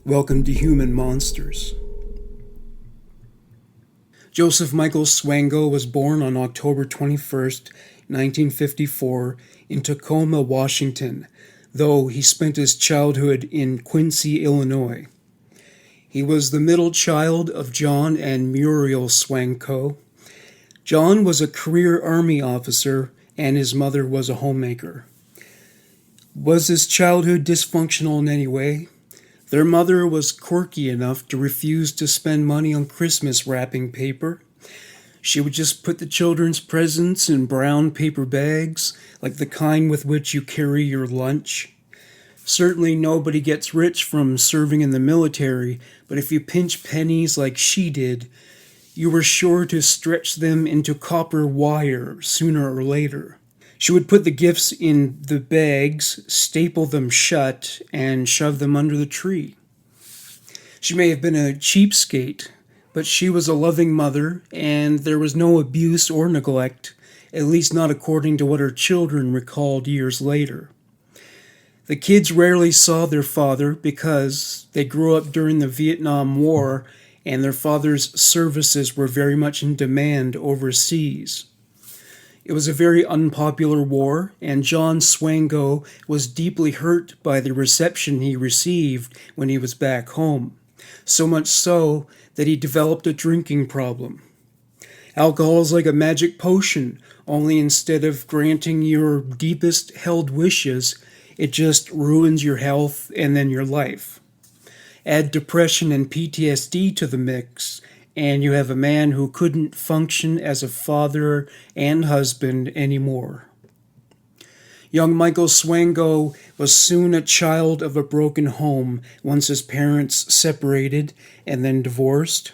Welcome to Human Monsters. Joseph Michael Swango was born on October 21st, 1954, in Tacoma, Washington, though he spent his childhood in Quincy, Illinois. He was the middle child of John and Muriel Swango. John was a career Army officer, and his mother was a homemaker. Was his childhood dysfunctional in any way? Their mother was quirky enough to refuse to spend money on Christmas wrapping paper. She would just put the children's presents in brown paper bags, like the kind with which you carry your lunch. Certainly nobody gets rich from serving in the military, but if you pinch pennies like she did, you were sure to stretch them into copper wire sooner or later. She would put the gifts in the bags, staple them shut, and shove them under the tree. She may have been a cheapskate, but she was a loving mother, and there was no abuse or neglect, at least not according to what her children recalled years later. The kids rarely saw their father because they grew up during the Vietnam War, and their father's services were very much in demand overseas. It was a very unpopular war, and John Swango was deeply hurt by the reception he received when he was back home, so much so that he developed a drinking problem. Alcohol is like a magic potion, only instead of granting your deepest held wishes, it just ruins your health and then your life. Add depression and PTSD to the mix, and you have a man who couldn't function as a father and husband anymore. Young Michael Swango was soon a child of a broken home once his parents separated and then divorced.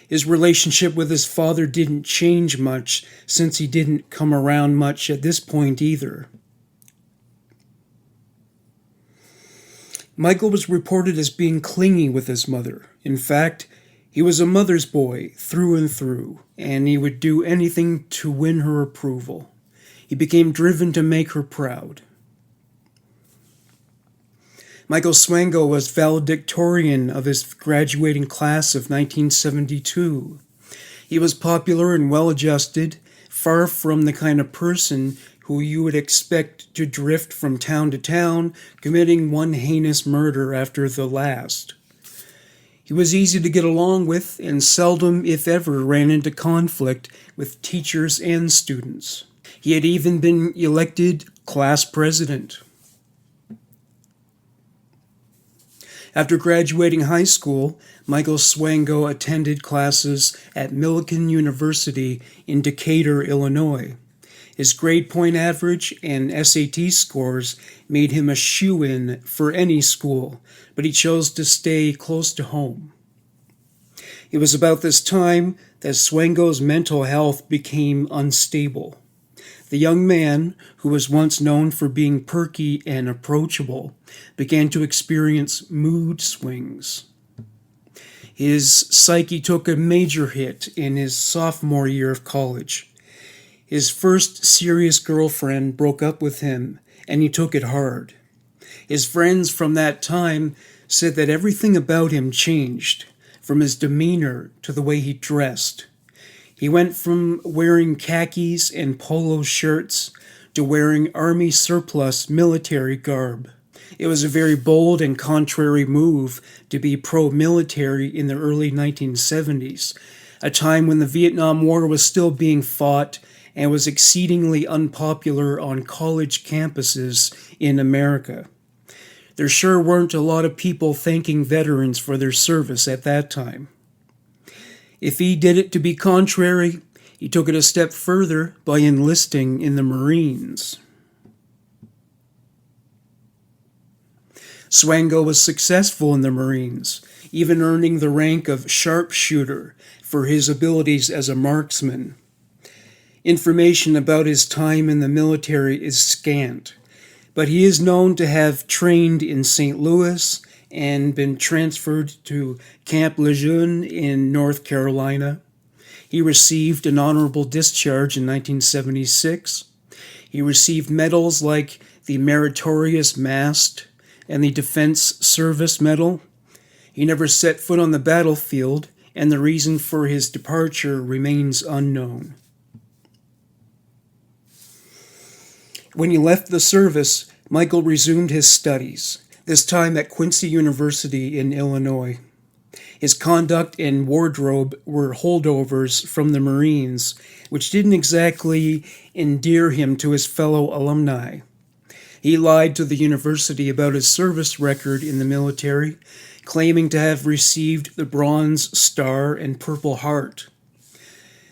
His relationship with his father didn't change much since he didn't come around much at this point either. Michael was reported as being clingy with his mother. In fact, he was a mother's boy through and through, and he would do anything to win her approval. He became driven to make her proud. Michael Swango was valedictorian of his graduating class of 1972. He was popular and well-adjusted, far from the kind of person who you would expect to drift from town to town, committing one heinous murder after the last. He was easy to get along with and seldom, if ever, ran into conflict with teachers and students. He had even been elected class president. After graduating high school, Michael Swango attended classes at Millikan University in Decatur, Illinois. His grade point average and SAT scores made him a shoo-in for any school, but he chose to stay close to home. It was about this time that Swango's mental health became unstable. The young man, who was once known for being perky and approachable, began to experience mood swings. His psyche took a major hit in his sophomore year of college. His first serious girlfriend broke up with him, and he took it hard. His friends from that time said that everything about him changed, from his demeanor to the way he dressed. He went from wearing khakis and polo shirts to wearing army surplus military garb. It was a very bold and contrary move to be pro-military in the early 1970s, a time when the Vietnam War was still being fought and was exceedingly unpopular on college campuses in America. There sure weren't a lot of people thanking veterans for their service at that time. If he did it to be contrary, he took it a step further by enlisting in the Marines. Swango was successful in the Marines, even earning the rank of sharpshooter for his abilities as a marksman. Information about his time in the military is scant, but he is known to have trained in St. Louis and been transferred to Camp Lejeune in North Carolina. He received an honorable discharge in 1976. He received medals like the Meritorious Mast and the Defense Service Medal. He never set foot on the battlefield, and the reason for his departure remains unknown. When he left the service, Michael resumed his studies, this time at Quincy University in Illinois. His conduct and wardrobe were holdovers from the Marines, which didn't exactly endear him to his fellow alumni. He lied to the university about his service record in the military, claiming to have received the Bronze Star and Purple Heart.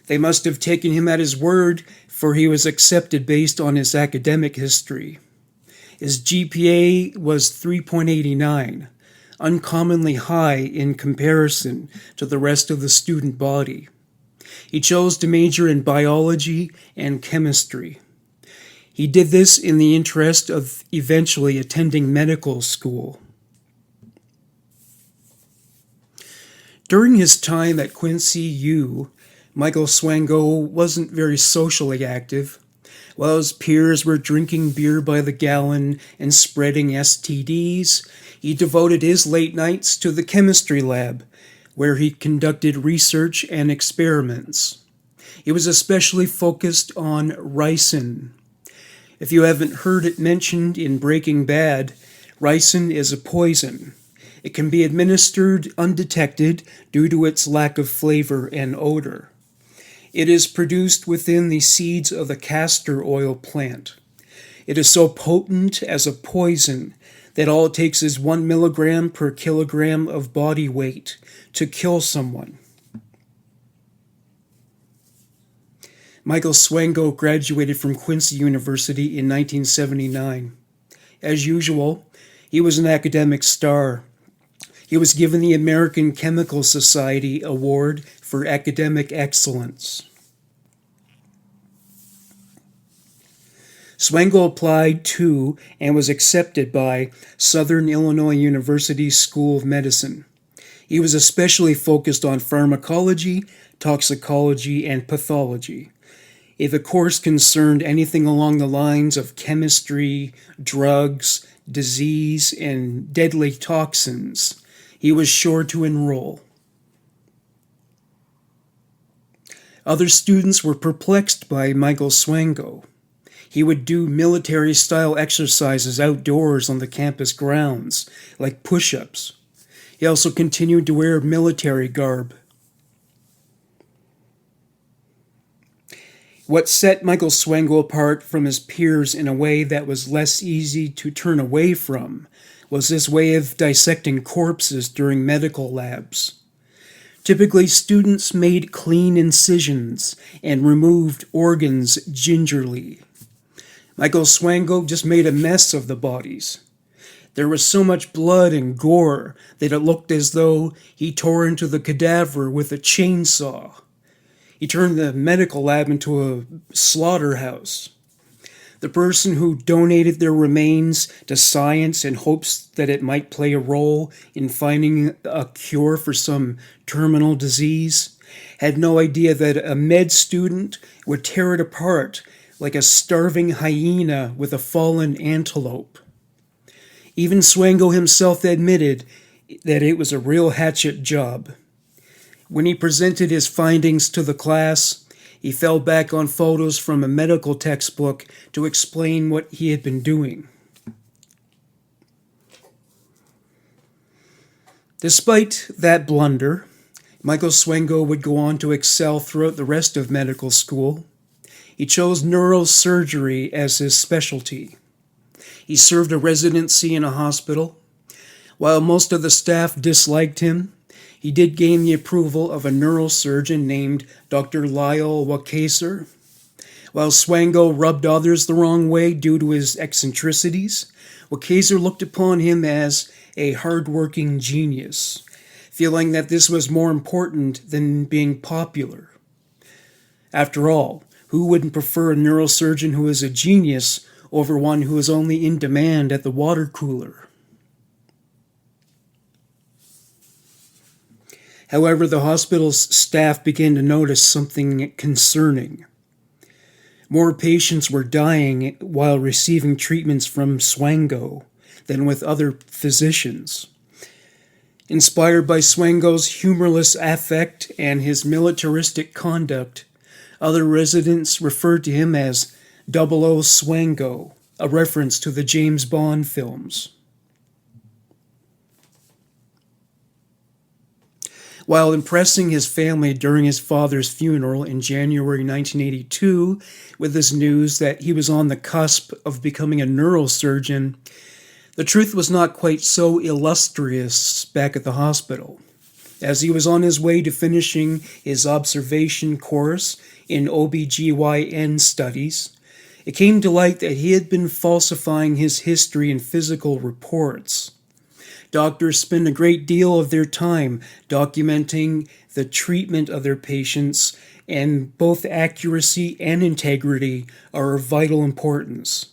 They must have taken him at his word, for he was accepted based on his academic history. His GPA was 3.89, uncommonly high in comparison to the rest of the student body. He chose to major in biology and chemistry. He did this in the interest of eventually attending medical school. During his time at Quincy U, Michael Swango wasn't very socially active. While his peers were drinking beer by the gallon and spreading STDs, he devoted his late nights to the chemistry lab, where he conducted research and experiments. He was especially focused on ricin. If you haven't heard it mentioned in Breaking Bad, ricin is a poison. It can be administered undetected due to its lack of flavor and odor. It is produced within the seeds of the castor oil plant. It is so potent as a poison that all it takes is 1 milligram per kilogram of body weight to kill someone. Michael Swango graduated from Quincy University in 1979. As usual, he was an academic star. He was given the American Chemical Society Award for Academic Excellence. Swango applied to and was accepted by Southern Illinois University School of Medicine. He was especially focused on pharmacology, toxicology, and pathology. If a course concerned anything along the lines of chemistry, drugs, disease, and deadly toxins, he was sure to enroll. Other students were perplexed by Michael Swango. He would do military-style exercises outdoors on the campus grounds, like push-ups. He also continued to wear military garb. What set Michael Swango apart from his peers in a way that was less easy to turn away from was his way of dissecting corpses during medical labs. Typically, students made clean incisions and removed organs gingerly. Michael Swango just made a mess of the bodies. There was so much blood and gore that it looked as though he tore into the cadaver with a chainsaw. He turned the medical lab into a slaughterhouse. The person who donated their remains to science in hopes that it might play a role in finding a cure for some terminal disease had no idea that a med student would tear it apart like a starving hyena with a fallen antelope. Even Swango himself admitted that it was a real hatchet job. When he presented his findings to the class, he fell back on photos from a medical textbook to explain what he had been doing. Despite that blunder, Michael Swango would go on to excel throughout the rest of medical school. He chose neurosurgery as his specialty. He served a residency in a hospital. While most of the staff disliked him, he did gain the approval of a neurosurgeon named Dr. Lyle Wakaser. While Swango rubbed others the wrong way due to his eccentricities, Wakaser looked upon him as a hard-working genius, feeling that this was more important than being popular. After all, who wouldn't prefer a neurosurgeon who is a genius over one who is only in demand at the water cooler? However, the hospital's staff began to notice something concerning. More patients were dying while receiving treatments from Swango than with other physicians. Inspired by Swango's humorless affect and his militaristic conduct, other residents referred to him as Double O Swango, a reference to the James Bond films. While impressing his family during his father's funeral in January 1982 with his news that he was on the cusp of becoming a neurosurgeon, the truth was not quite so illustrious back at the hospital. As he was on his way to finishing his observation course in OBGYN studies, it came to light that he had been falsifying his history and physical reports. Doctors spend a great deal of their time documenting the treatment of their patients, and both accuracy and integrity are of vital importance.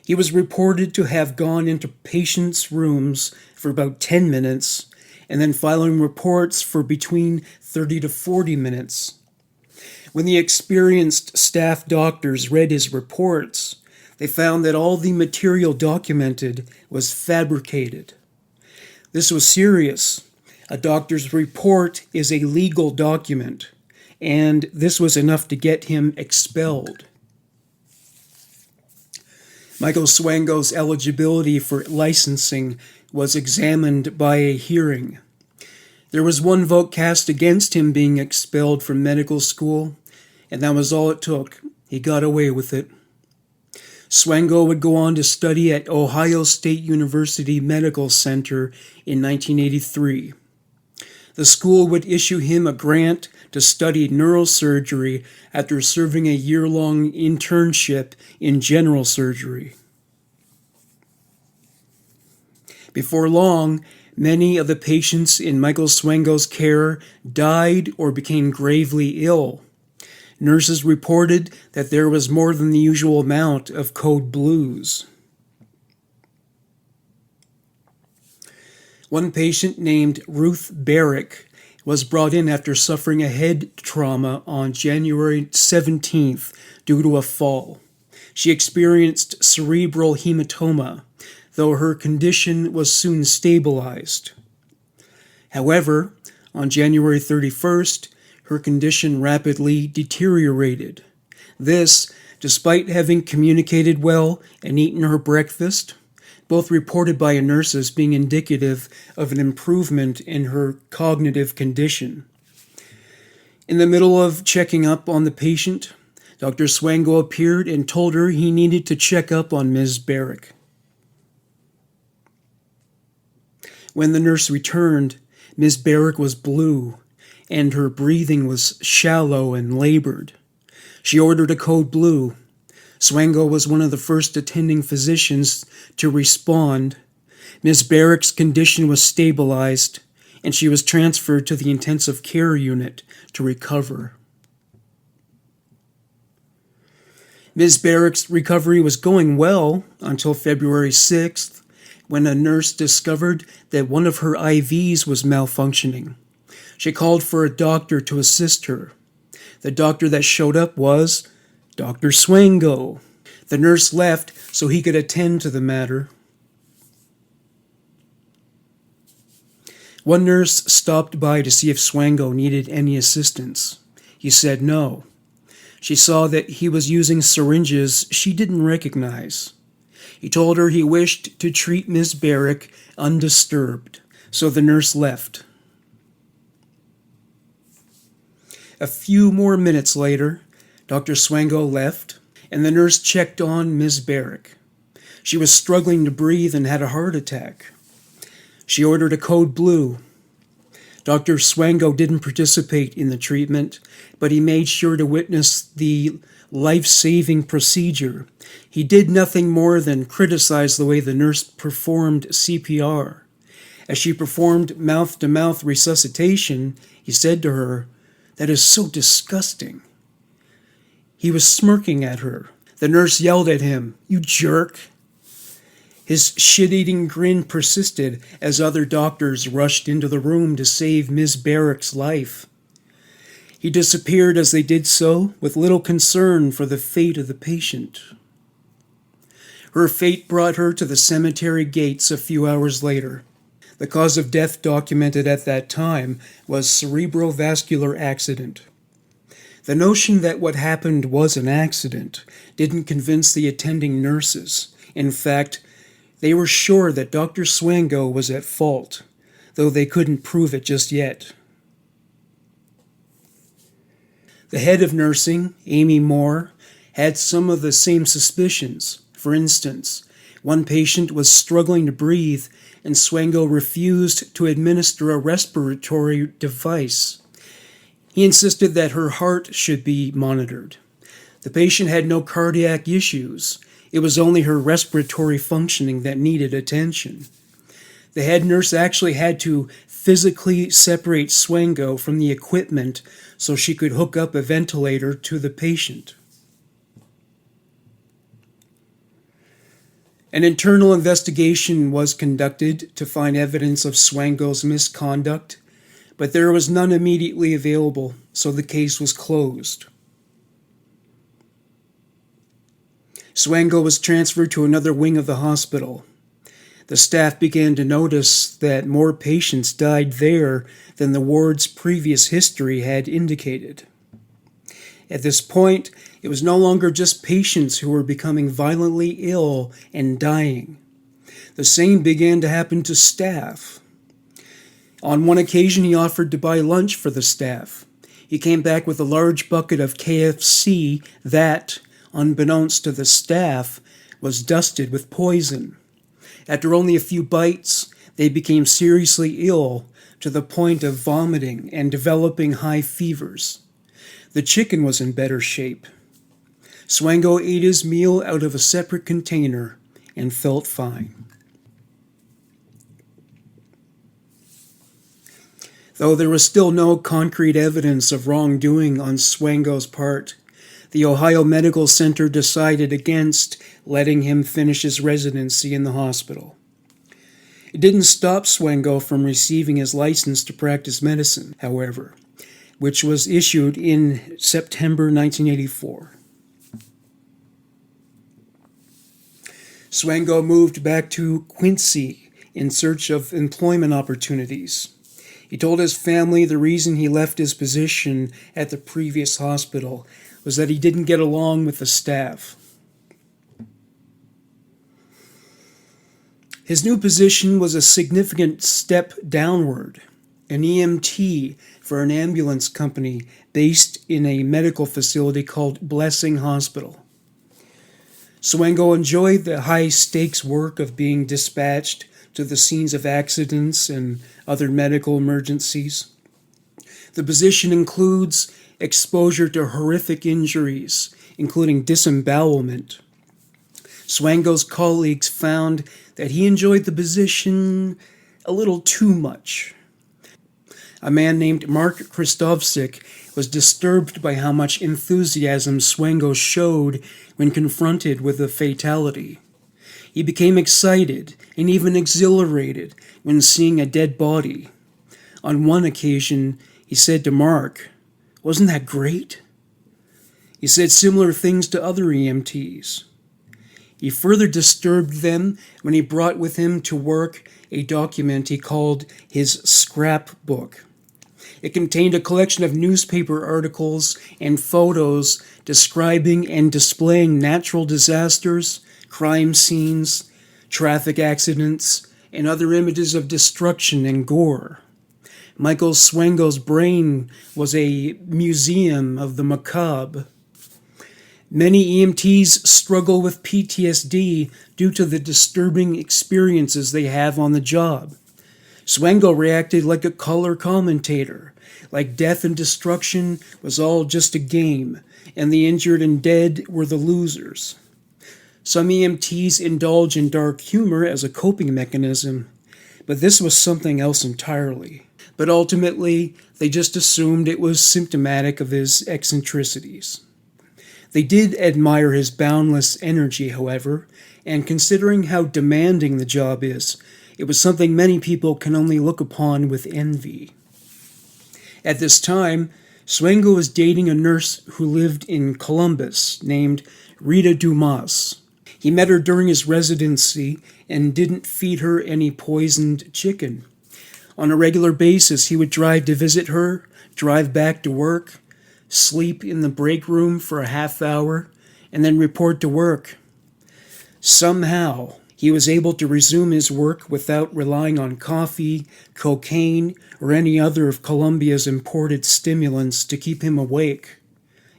He was reported to have gone into patients' rooms for about 10 minutes and then filing reports for between 30 to 40 minutes. When the experienced staff doctors read his reports, they found that all the material documented was fabricated. This was serious. A doctor's report is a legal document, and this was enough to get him expelled. Michael Swango's eligibility for licensing was examined by a hearing. There was one vote cast against him being expelled from medical school, and that was all it took. He got away with it. Swango would go on to study at Ohio State University Medical Center in 1983. The school would issue him a grant to study neurosurgery after serving a year-long internship in general surgery. Before long, many of the patients in Michael Swango's care died or became gravely ill. Nurses reported that there was more than the usual amount of code blues. One patient named Ruth Barrick was brought in after suffering a head trauma on January 17th due to a fall. She experienced cerebral hematoma, though her condition was soon stabilized. However, on January 31st, her condition rapidly deteriorated. This, despite having communicated well and eaten her breakfast, both reported by a nurse as being indicative of an improvement in her cognitive condition. In the middle of checking up on the patient, Dr. Swango appeared and told her he needed to check up on Ms. Barrick. When the nurse returned, Ms. Barrick was blue, and her breathing was shallow and labored. She ordered a code blue. Swango was one of the first attending physicians to respond. Ms. Barrick's condition was stabilized, and she was transferred to the intensive care unit to recover. Ms. Barrick's recovery was going well until February 6th, when a nurse discovered that one of her IVs was malfunctioning. She called for a doctor to assist her. The doctor that showed up was Dr. Swango. The nurse left so he could attend to the matter. One nurse stopped by to see if Swango needed any assistance. He said no. She saw that he was using syringes she didn't recognize. He told her he wished to treat Ms. Barrick undisturbed, so the nurse left. A few more minutes later, Dr. Swango left, and the nurse checked on Ms. Barrick. She was struggling to breathe and had a heart attack. She ordered a code blue. Dr. Swango didn't participate in the treatment, but he made sure to witness the life-saving procedure. He did nothing more than criticize the way the nurse performed CPR. As she performed mouth-to-mouth resuscitation, he said to her, "That is so disgusting." He was smirking at her. The nurse yelled at him, "You jerk." His shit-eating grin persisted as other doctors rushed into the room to save Ms. Barrick's life. He disappeared as they did so, with little concern for the fate of the patient. Her fate brought her to the cemetery gates a few hours later. The cause of death documented at that time was cerebrovascular accident. The notion that what happened was an accident didn't convince the attending nurses. In fact, they were sure that Dr. Swango was at fault, though they couldn't prove it just yet. The head of nursing, Amy Moore, had some of the same suspicions. For instance, one patient was struggling to breathe, and Swango refused to administer a respiratory device. He insisted that her heart should be monitored. The patient had no cardiac issues. It was only her respiratory functioning that needed attention. The head nurse actually had to physically separate Swango from the equipment so she could hook up a ventilator to the patient. An internal investigation was conducted to find evidence of Swango's misconduct, but there was none immediately available, so the case was closed. Swango was transferred to another wing of the hospital. The staff began to notice that more patients died there than the ward's previous history had indicated. At this point, it was no longer just patients who were becoming violently ill and dying. The same began to happen to staff. On one occasion, he offered to buy lunch for the staff. He came back with a large bucket of KFC that, unbeknownst to the staff, was dusted with poison. After only a few bites, they became seriously ill to the point of vomiting and developing high fevers. The chicken was in better shape. Swango ate his meal out of a separate container and felt fine. Though there was still no concrete evidence of wrongdoing on Swango's part, the Ohio Medical Center decided against letting him finish his residency in the hospital. It didn't stop Swango from receiving his license to practice medicine, however, which was issued in September 1984. Swango moved back to Quincy in search of employment opportunities. He told his family the reason he left his position at the previous hospital was that he didn't get along with the staff. His new position was a significant step downward, an EMT for an ambulance company based in a medical facility called Blessing Hospital. Swango enjoyed the high-stakes work of being dispatched to the scenes of accidents and other medical emergencies. The position includes exposure to horrific injuries, including disembowelment. Swango's colleagues found that he enjoyed the position a little too much. A man named Mark Christovsik was disturbed by how much enthusiasm Swango showed when confronted with a fatality. He became excited and even exhilarated when seeing a dead body. On one occasion, he said to Mark, "Wasn't that great?" He said similar things to other EMTs. He further disturbed them when he brought with him to work a document he called his scrapbook. It contained a collection of newspaper articles and photos describing and displaying natural disasters, crime scenes, traffic accidents, and other images of destruction and gore. Michael Swango's brain was a museum of the macabre. Many EMTs struggle with PTSD due to the disturbing experiences they have on the job. Swango reacted like a color commentator, like death and destruction was all just a game, and the injured and dead were the losers. Some EMTs indulge in dark humor as a coping mechanism, but this was something else entirely. But ultimately, they just assumed it was symptomatic of his eccentricities. They did admire his boundless energy, however, and considering how demanding the job is, it was something many people can only look upon with envy. At this time, Swango was dating a nurse who lived in Columbus named Rita Dumas. He met her during his residency and didn't feed her any poisoned chicken. On a regular basis, he would drive to visit her, drive back to work, sleep in the break room for a half hour, and then report to work. Somehow, he was able to resume his work without relying on coffee, cocaine, or any other of Colombia's imported stimulants to keep him awake.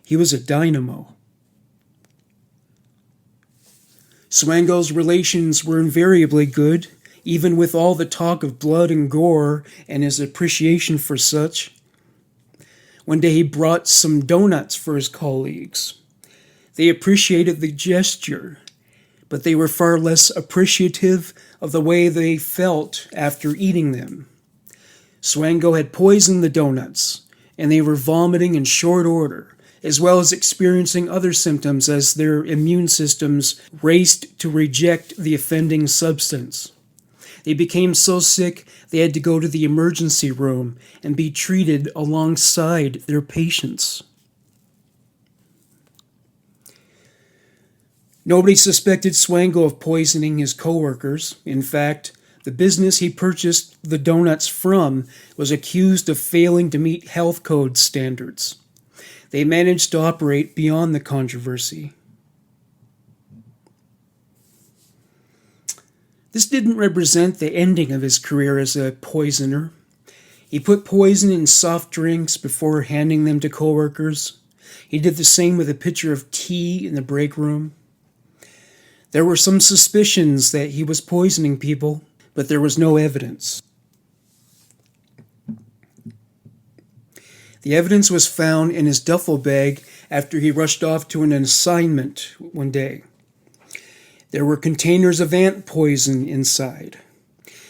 He was a dynamo. Swango's relations were invariably good, even with all the talk of blood and gore and his appreciation for such. One day he brought some donuts for his colleagues. They appreciated the gesture, but they were far less appreciative of the way they felt after eating them. Swango had poisoned the donuts, and they were vomiting in short order, as well as experiencing other symptoms as their immune systems raced to reject the offending substance. They became so sick they had to go to the emergency room and be treated alongside their patients. Nobody suspected Swango of poisoning his coworkers. In fact, the business he purchased the donuts from was accused of failing to meet health code standards. They managed to operate beyond the controversy. This didn't represent the ending of his career as a poisoner. He put poison in soft drinks before handing them to coworkers. He did the same with a pitcher of tea in the break room. There were some suspicions that he was poisoning people, but there was no evidence. The evidence was found in his duffel bag after he rushed off to an assignment one day. There were containers of ant poison inside.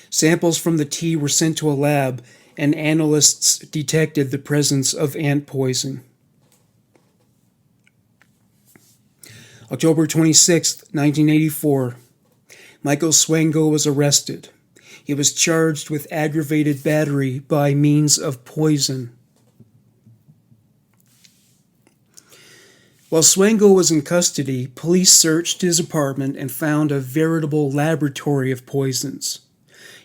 Samples from the tea were sent to a lab, and analysts detected the presence of ant poison. October 26, 1984. Michael Swango was arrested. He was charged with aggravated battery by means of poison. While Swango was in custody, police searched his apartment and found a veritable laboratory of poisons.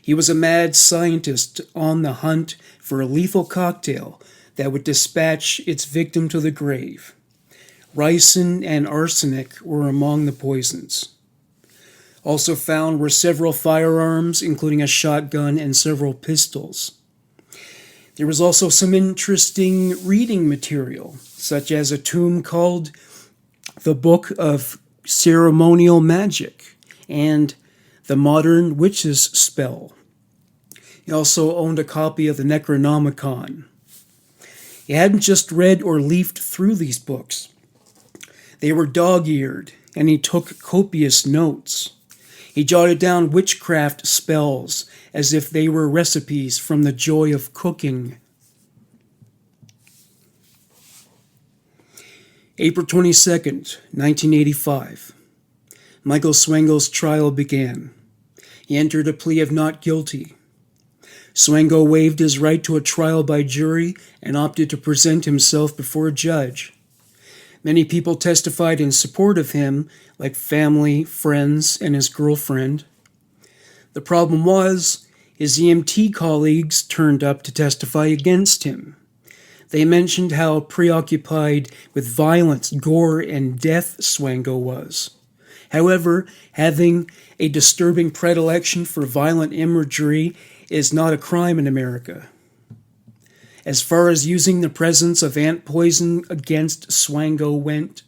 He was a mad scientist on the hunt for a lethal cocktail that would dispatch its victim to the grave. Ricin and arsenic were among the poisons. Also found were several firearms, including a shotgun and several pistols. There was also some interesting reading material, such as a tome called The Book of Ceremonial Magic and The Modern Witch's Spell. He also owned a copy of the Necronomicon. He hadn't just read or leafed through these books. They were dog-eared, and he took copious notes. He jotted down witchcraft spells as if they were recipes from the joy of cooking. April 22nd, 1985. Michael Swango's trial began. He entered a plea of not guilty. Swango waived his right to a trial by jury and opted to present himself before a judge. Many people testified in support of him, like family, friends, and his girlfriend. The problem was, his EMT colleagues turned up to testify against him. They mentioned how preoccupied with violence, gore, and death Swango was. However, having a disturbing predilection for violent imagery is not a crime in America. As far as using the presence of ant poison against Swango went,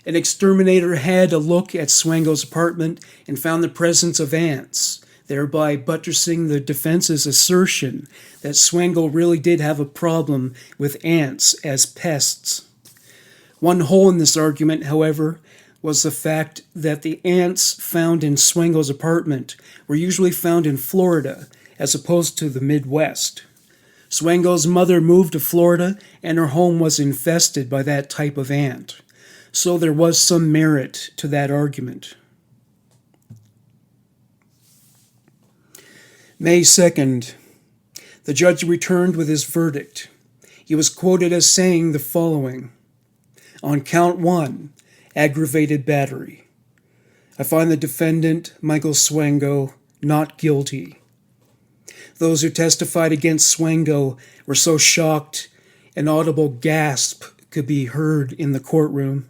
an exterminator had a look at Swango's apartment and found the presence of ants, thereby buttressing the defense's assertion that Swango really did have a problem with ants as pests. One hole in this argument, however, was the fact that the ants found in Swango's apartment were usually found in Florida, as opposed to the Midwest. Swango's mother moved to Florida, and her home was infested by that type of ant. So there was some merit to that argument. May 2nd. The judge returned with his verdict. He was quoted as saying the following: "On count 1, aggravated battery, I find the defendant, Michael Swango, not guilty. Those who testified against Swango were so shocked an audible gasp could be heard in the courtroom.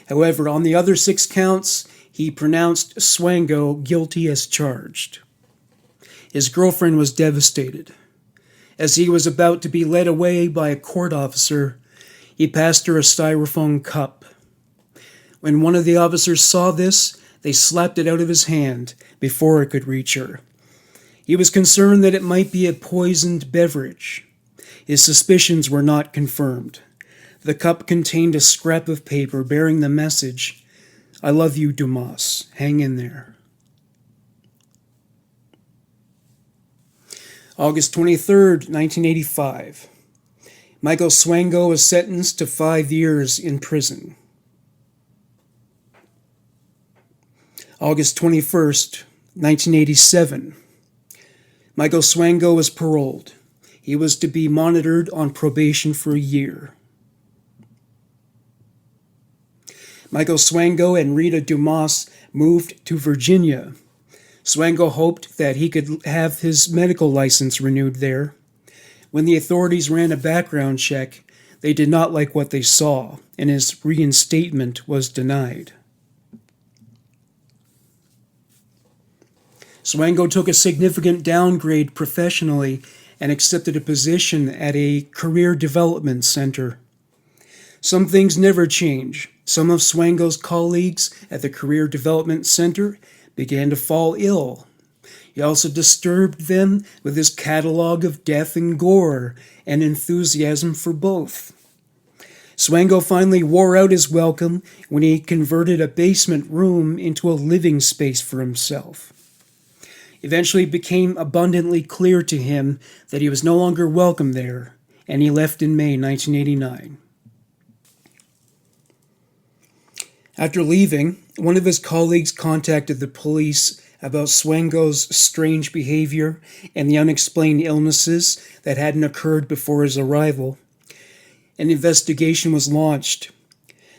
However, on the other 6 counts, he pronounced Swango guilty as charged. His girlfriend was devastated. As he was about to be led away by a court officer, he passed her a styrofoam cup. When one of the officers saw this, they slapped it out of his hand before it could reach her. He was concerned that it might be a poisoned beverage. His suspicions were not confirmed. The cup contained a scrap of paper bearing the message, "I love you, Dumas. Hang in there." August 23rd, 1985. Michael Swango was sentenced to 5 years in prison. August 21st, 1987. Michael Swango was paroled. He was to be monitored on probation for a year. Michael Swango and Rita Dumas moved to Virginia. Swango hoped that he could have his medical license renewed there. When the authorities ran a background check, they did not like what they saw, and his reinstatement was denied. Swango took a significant downgrade professionally and accepted a position at a career development center. Some things never change. Some of Swango's colleagues at the Career Development Center began to fall ill. He also disturbed them with his catalog of death and gore and enthusiasm for both. Swango finally wore out his welcome when he converted a basement room into a living space for himself. Eventually it became abundantly clear to him that he was no longer welcome there, and he left in May 1989. After leaving, one of his colleagues contacted the police about Swango's strange behavior and the unexplained illnesses that hadn't occurred before his arrival. An investigation was launched.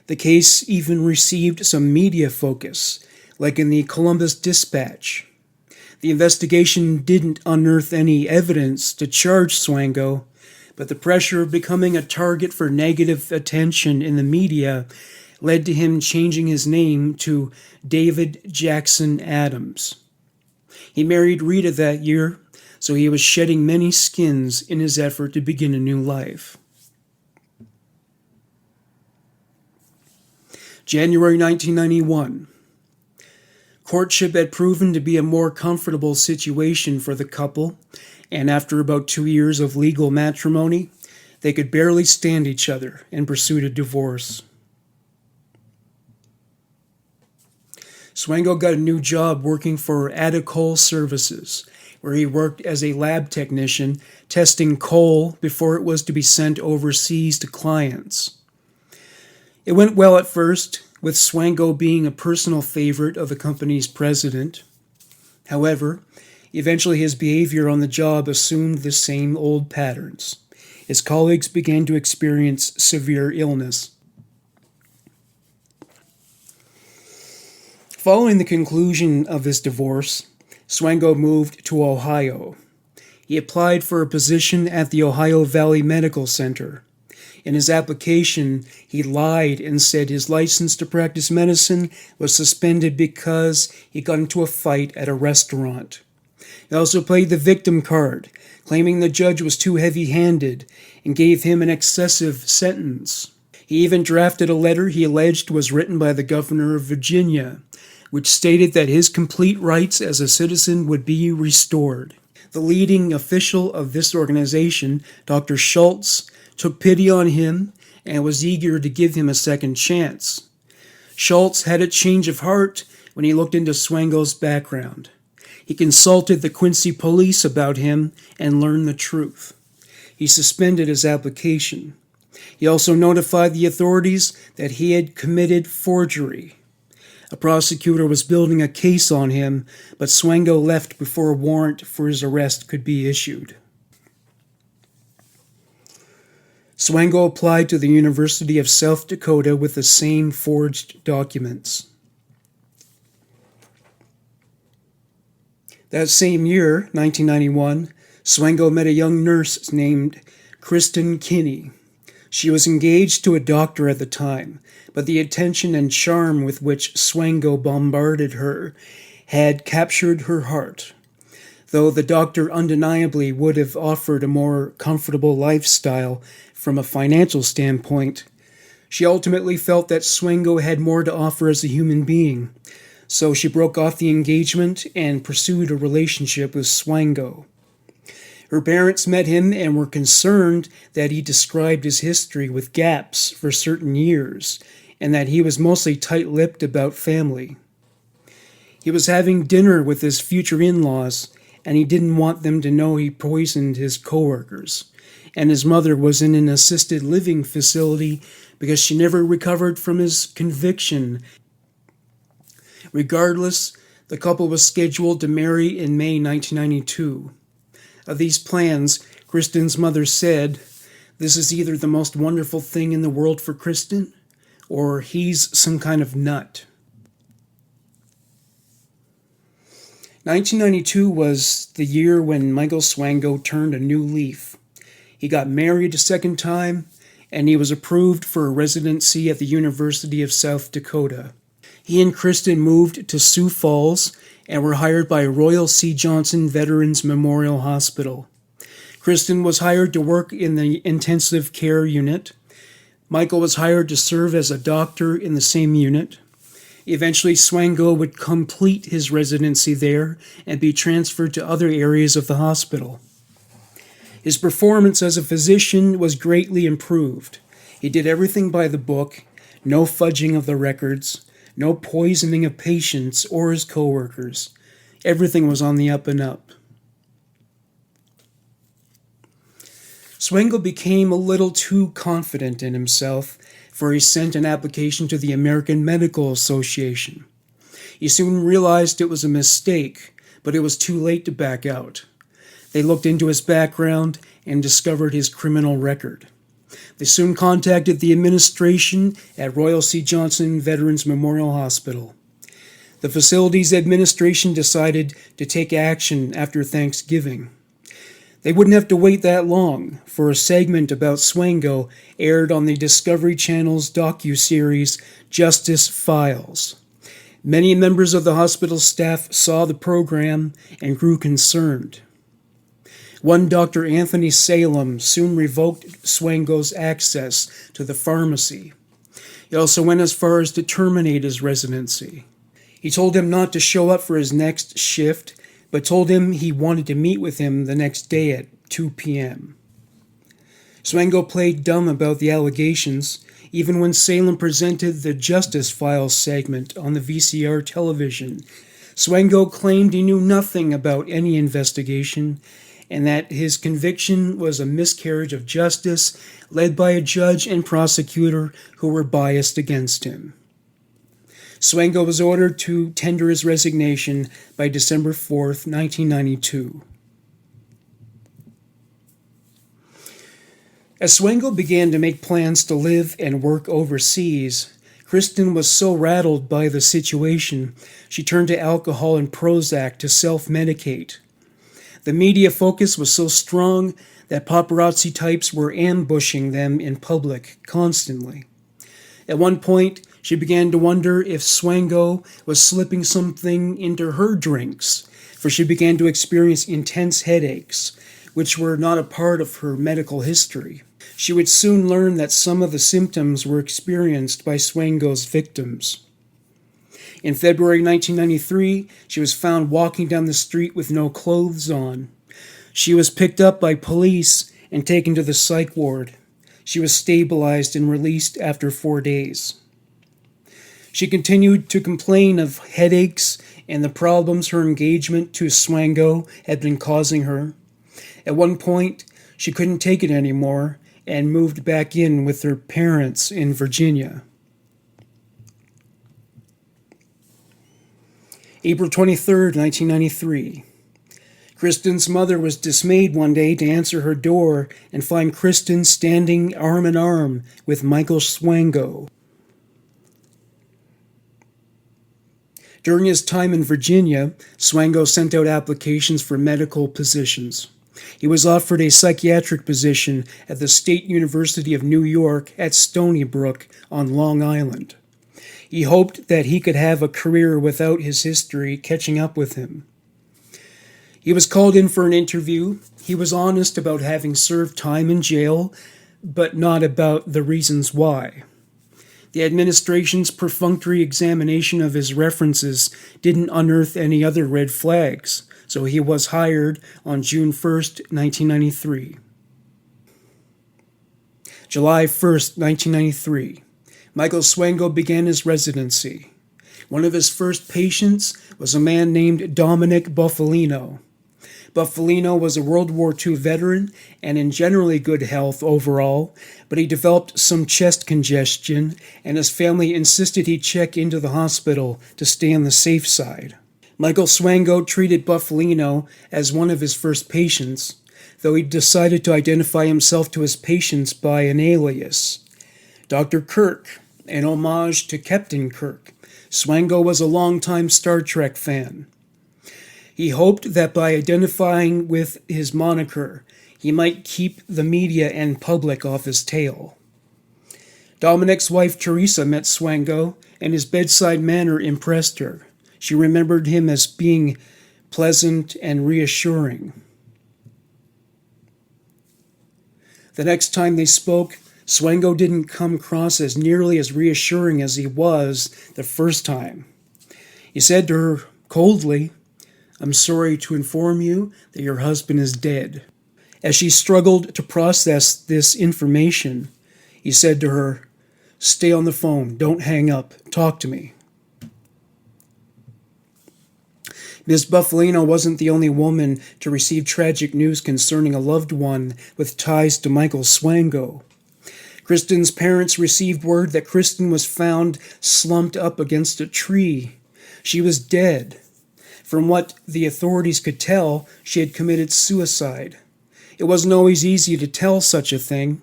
The case even received some media focus, like in the Columbus Dispatch. The investigation didn't unearth any evidence to charge Swango, but the pressure of becoming a target for negative attention in the media led to him changing his name to David Jackson Adams. He married Rita that year, so he was shedding many skins in his effort to begin a new life. January 1991. Courtship had proven to be a more comfortable situation for the couple, and after about 2 years of legal matrimony, they could barely stand each other and pursued a divorce. Swango got a new job working for Coal Services, where he worked as a lab technician testing coal before it was to be sent overseas to clients. It went well at first, with Swango being a personal favorite of the company's president. However, eventually his behavior on the job assumed the same old patterns. His colleagues began to experience severe illness. Following the conclusion of his divorce, Swango moved to Ohio. He applied for a position at the Ohio Valley Medical Center. In his application, he lied and said his license to practice medicine was suspended because he got into a fight at a restaurant. He also played the victim card, claiming the judge was too heavy-handed and gave him an excessive sentence. He even drafted a letter he alleged was written by the governor of Virginia, which stated that his complete rights as a citizen would be restored. The leading official of this organization, Dr. Schultz, took pity on him and was eager to give him a second chance. Schultz had a change of heart when he looked into Swango's background. He consulted the Quincy police about him and learned the truth. He suspended his application. He also notified the authorities that he had committed forgery. A prosecutor was building a case on him, but Swango left before a warrant for his arrest could be issued. Swango applied to the University of South Dakota with the same forged documents. That same year, 1991, Swango met a young nurse named Kristen Kinney. She was engaged to a doctor at the time, but the attention and charm with which Swango bombarded her had captured her heart. Though the doctor undeniably would have offered a more comfortable lifestyle from a financial standpoint, she ultimately felt that Swango had more to offer as a human being, so she broke off the engagement and pursued a relationship with Swango. Her parents met him and were concerned that he described his history with gaps for certain years, and that he was mostly tight-lipped about family. He was having dinner with his future in-laws, and he didn't want them to know he poisoned his coworkers. And his mother was in an assisted living facility because she never recovered from his conviction. Regardless, the couple was scheduled to marry in May 1992. Of these plans, Kristen's mother said, "This is either the most wonderful thing in the world for Kristen, or he's some kind of nut." 1992 was the year when Michael Swango turned a new leaf. He got married a second time, and he was approved for a residency at the University of South Dakota. He and Kristen moved to Sioux Falls and were hired by Royal C. Johnson Veterans Memorial Hospital. Kristen was hired to work in the intensive care unit. Michael was hired to serve as a doctor in the same unit. Eventually, Swango would complete his residency there and be transferred to other areas of the hospital. His performance as a physician was greatly improved. He did everything by the book, no fudging of the records, no poisoning of patients or his coworkers. Everything was on the up and up. Swango became a little too confident in himself, for he sent an application to the American Medical Association. He soon realized it was a mistake, but it was too late to back out. They looked into his background and discovered his criminal record. They soon contacted the administration at Royal C. Johnson Veterans Memorial Hospital. The facility's administration decided to take action after Thanksgiving. They wouldn't have to wait that long, for a segment about Swango aired on the Discovery Channel's docuseries Justice Files. Many members of the hospital staff saw the program and grew concerned. One Dr. Anthony Salem soon revoked Swango's access to the pharmacy. He also went as far as to terminate his residency. He told him not to show up for his next shift, but told him he wanted to meet with him the next day at 2 p.m. Swango played dumb about the allegations, even when Salem presented the Justice Files segment on the VCR television. Swango claimed he knew nothing about any investigation, and that his conviction was a miscarriage of justice led by a judge and prosecutor who were biased against him. Swango was ordered to tender his resignation by December 4th, 1992. As Swango began to make plans to live and work overseas, Kristen was so rattled by the situation, she turned to alcohol and Prozac to self-medicate. The media focus was so strong that paparazzi types were ambushing them in public constantly. At one point, she began to wonder if Swango was slipping something into her drinks, for she began to experience intense headaches, which were not a part of her medical history. She would soon learn that some of the symptoms were experienced by Swango's victims. In February 1993, she was found walking down the street with no clothes on. She was picked up by police and taken to the psych ward. She was stabilized and released after 4 days. She continued to complain of headaches and the problems her engagement to Swango had been causing her. At one point, she couldn't take it anymore and moved back in with her parents in Virginia. April 23, 1993. Kristen's mother was dismayed one day to answer her door and find Kristen standing arm in arm with Michael Swango. During his time in Virginia, Swango sent out applications for medical positions. He was offered a psychiatric position at the State University of New York at Stony Brook on Long Island. He hoped that he could have a career without his history catching up with him. He was called in for an interview. He was honest about having served time in jail, but not about the reasons why. The administration's perfunctory examination of his references didn't unearth any other red flags, so he was hired on June 1st, 1993. July 1st, 1993. Michael Swango began his residency. One of his first patients was a man named Dominic Buffalino. Buffalino was a World War II veteran and in generally good health overall, but he developed some chest congestion, and his family insisted he check into the hospital to stay on the safe side. Michael Swango treated Buffalino as one of his first patients, though he decided to identify himself to his patients by an alias, Dr. Kirk, an homage to Captain Kirk. Swango was a longtime Star Trek fan. He hoped that by identifying with his moniker, he might keep the media and public off his tail. Dominic's wife Teresa met Swango, and his bedside manner impressed her. She remembered him as being pleasant and reassuring. The next time they spoke, Swango didn't come across as nearly as reassuring as he was the first time. He said to her coldly, "I'm sorry to inform you that your husband is dead." As she struggled to process this information, he said to her, "Stay on the phone, don't hang up, talk to me." Ms. Buffalino wasn't the only woman to receive tragic news concerning a loved one with ties to Michael Swango. Kristen's parents received word that Kristen was found slumped up against a tree. She was dead. From what the authorities could tell, she had committed suicide. It wasn't always easy to tell such a thing,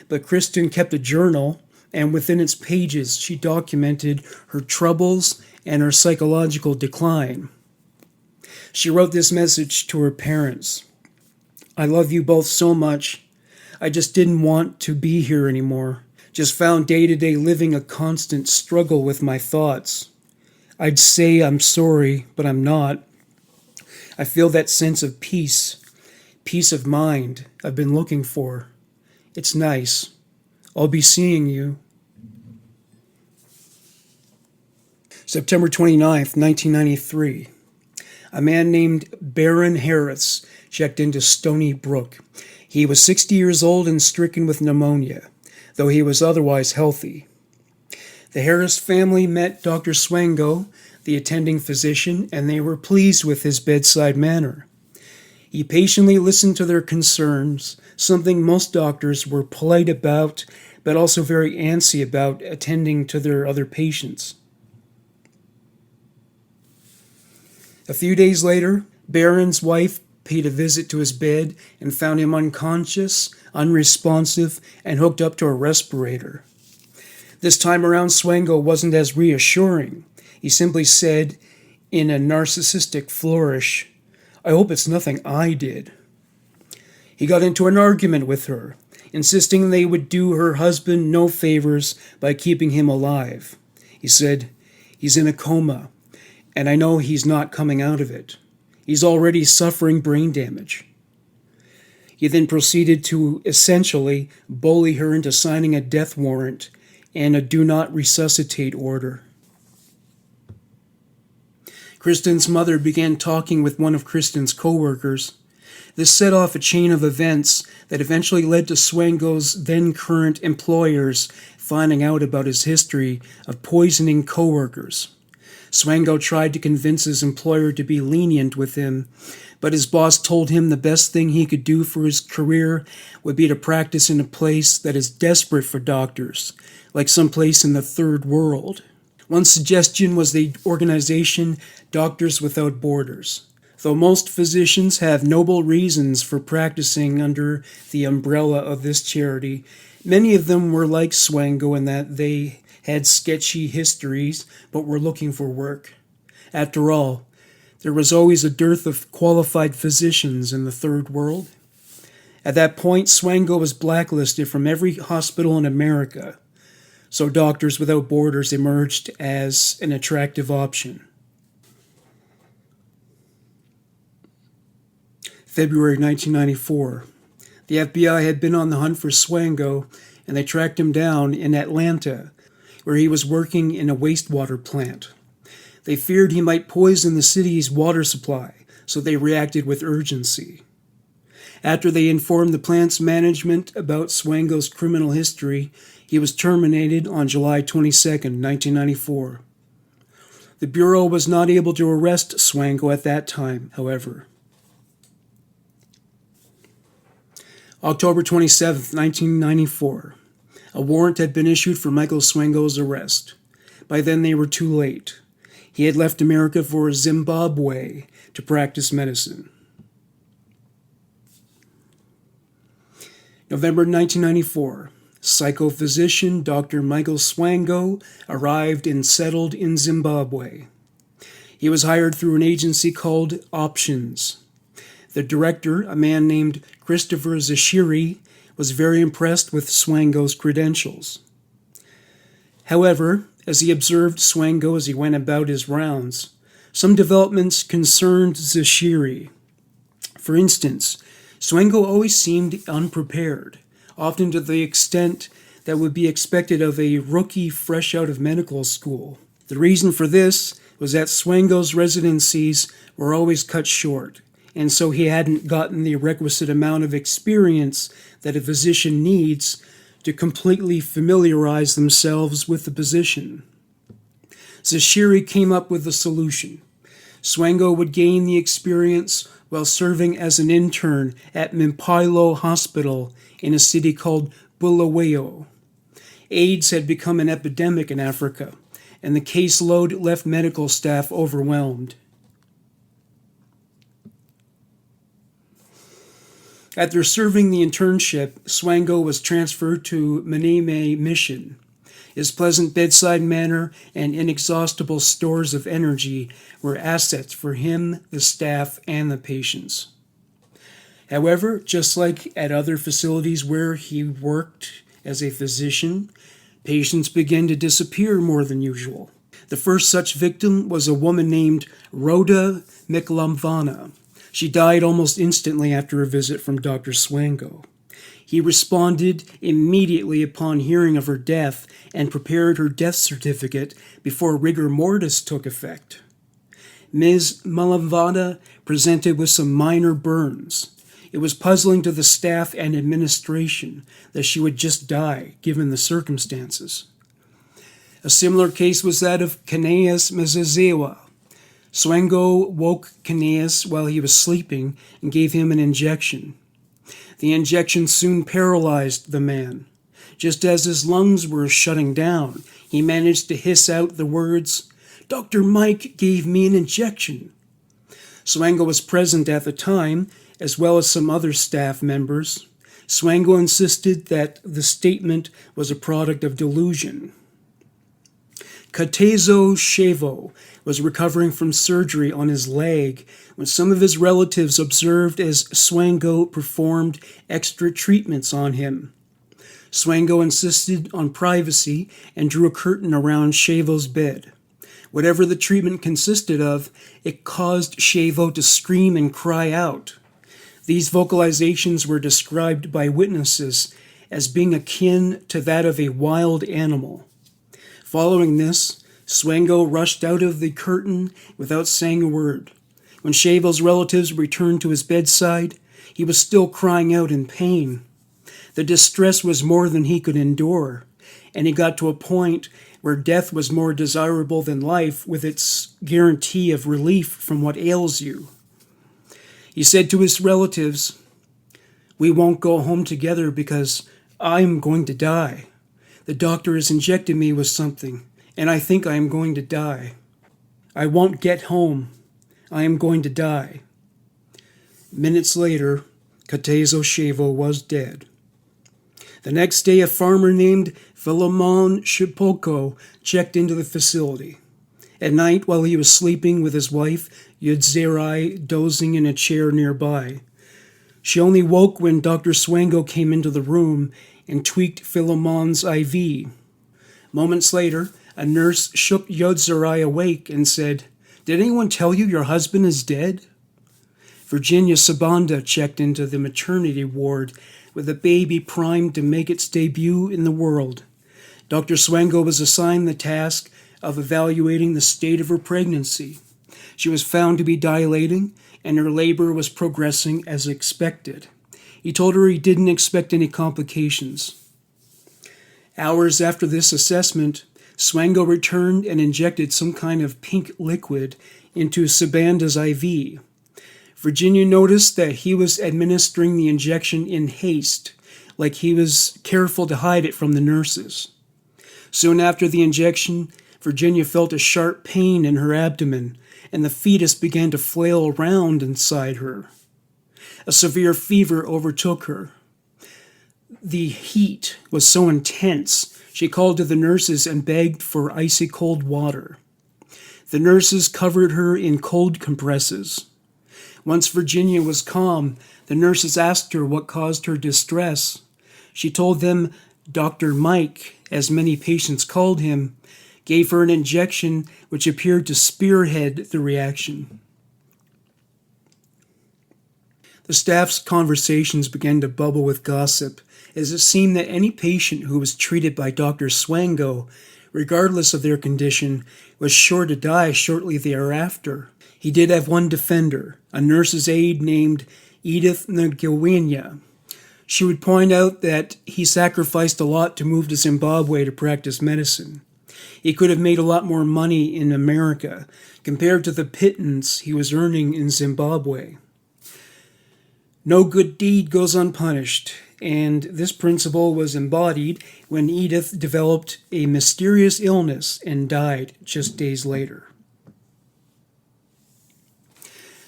but Kristen kept a journal, and within its pages she documented her troubles and her psychological decline. She wrote this message to her parents: "I love you both so much. I just didn't want to be here anymore. Just found day-to-day living a constant struggle with my thoughts. I'd say I'm sorry, but I'm not. I feel that sense of peace of mind I've been looking for. It's nice. I'll be seeing you." September 29th, 1993. A man named Baron Harris checked into Stony Brook. He was 60 years old and stricken with pneumonia, though he was otherwise healthy. The Harris family met Dr. Swango, the attending physician, and they were pleased with his bedside manner. He patiently listened to their concerns, something most doctors were polite about, but also very antsy about attending to their other patients. A few days later, Baron's wife paid a visit to his bed and found him unconscious, unresponsive, and hooked up to a respirator. This time around, Swango wasn't as reassuring. He simply said, in a narcissistic flourish, "I hope it's nothing I did." He got into an argument with her, insisting they would do her husband no favors by keeping him alive. He said, "He's in a coma, and I know he's not coming out of it. He's already suffering brain damage." He then proceeded to essentially bully her into signing a death warrant and a do not resuscitate order. Kristen's mother began talking with one of Kristen's co-workers. This set off a chain of events that eventually led to Swango's then-current employers finding out about his history of poisoning co-workers. Swango tried to convince his employer to be lenient with him, but his boss told him the best thing he could do for his career would be to practice in a place that is desperate for doctors, like some place in the third world. One suggestion was the organization Doctors Without Borders. Though most physicians have noble reasons for practicing under the umbrella of this charity, many of them were like Swango in that they had sketchy histories but were looking for work. After all, there was always a dearth of qualified physicians in the Third World. At that point, Swango was blacklisted from every hospital in America, so Doctors Without Borders emerged as an attractive option. February 1994. The FBI had been on the hunt for Swango, and they tracked him down in Atlanta, where he was working in a wastewater plant. They feared he might poison the city's water supply, so they reacted with urgency. After they informed the plant's management about Swango's criminal history, he was terminated on July 22, 1994. The Bureau was not able to arrest Swango at that time, however. October 27, 1994. A warrant had been issued for Michael Swango's arrest. By then they were too late. He had left America for Zimbabwe to practice medicine. November 1994. Psychophysician Dr. Michael Swango arrived and settled in Zimbabwe. He was hired through an agency called Options. The director, a man named Christopher Zashiri, was very impressed with Swango's credentials. However, as he observed Swango as he went about his rounds, some developments concerned Zashiri. For instance, Swango always seemed unprepared, often to the extent that would be expected of a rookie fresh out of medical school. The reason for this was that Swango's residencies were always cut short, and so he hadn't gotten the requisite amount of experience that a physician needs to completely familiarize themselves with the position. Zashiri came up with a solution. Swango would gain the experience while serving as an intern at Mpilo Hospital in a city called Bulawayo. AIDS had become an epidemic in Africa, and the caseload left medical staff overwhelmed. After serving the internship, Swango was transferred to Maneme Mission. His pleasant bedside manner and inexhaustible stores of energy were assets for him, the staff, and the patients. However, just like at other facilities where he worked as a physician, patients began to disappear more than usual. The first such victim was a woman named Rhoda Mklamvana. She died almost instantly after a visit from Dr. Swango. He responded immediately upon hearing of her death and prepared her death certificate before rigor mortis took effect. Ms. Mklamvana presented with some minor burns. It was puzzling to the staff and administration that she would just die, given the circumstances. A similar case was that of Kaneas Mzazewa. Swango woke Kaneas while he was sleeping and gave him an injection. The injection soon paralyzed the man. Just as his lungs were shutting down, he managed to hiss out the words, "Dr. Mike gave me an injection." Swango was present at the time, as well as some other staff members. Swango insisted that the statement was a product of delusion. Katezo Shevo was recovering from surgery on his leg when some of his relatives observed as Swango performed extra treatments on him. Swango insisted on privacy and drew a curtain around Shevo's bed. Whatever the treatment consisted of, it caused Shevo to scream and cry out. These vocalizations were described by witnesses as being akin to that of a wild animal. Following this, Swango rushed out of the curtain without saying a word. When Shevo's relatives returned to his bedside, he was still crying out in pain. The distress was more than he could endure, and he got to a point where death was more desirable than life with its guarantee of relief from what ails you. He said to his relatives, "We won't go home together because I'm going to die. The doctor has injected me with something, and I think I am going to die. I won't get home. I am going to die." Minutes later, Katezo Shevo was dead. The next day, a farmer named Philemon Shipoko checked into the facility. At night, while he was sleeping with his wife, Yudzirai dozing in a chair nearby. She only woke when Dr. Swango came into the room and tweaked Philemon's IV. Moments later, a nurse shook Yudzirai awake and said, "Did anyone tell you your husband is dead?" Virginia Sabanda checked into the maternity ward with a baby primed to make its debut in the world. Dr. Swango was assigned the task of evaluating the state of her pregnancy. She was found to be dilating, and her labor was progressing as expected. He told her he didn't expect any complications. Hours after this assessment, Swango returned and injected some kind of pink liquid into Sabanda's IV. Virginia noticed that he was administering the injection in haste, like he was careful to hide it from the nurses. Soon after the injection, Virginia felt a sharp pain in her abdomen, and the fetus began to flail around inside her. A severe fever overtook her. The heat was so intense, she called to the nurses and begged for icy cold water. The nurses covered her in cold compresses. Once Virginia was calm, the nurses asked her what caused her distress. She told them Dr. Mike, as many patients called him, gave her an injection which appeared to spearhead the reaction. The staff's conversations began to bubble with gossip, as it seemed that any patient who was treated by Dr. Swango, regardless of their condition, was sure to die shortly thereafter. He did have one defender, a nurse's aide named Edith Ngawenya. She would point out that he sacrificed a lot to move to Zimbabwe to practice medicine. He could have made a lot more money in America compared to the pittance he was earning in Zimbabwe. No good deed goes unpunished, and this principle was embodied when Edith developed a mysterious illness and died just days later.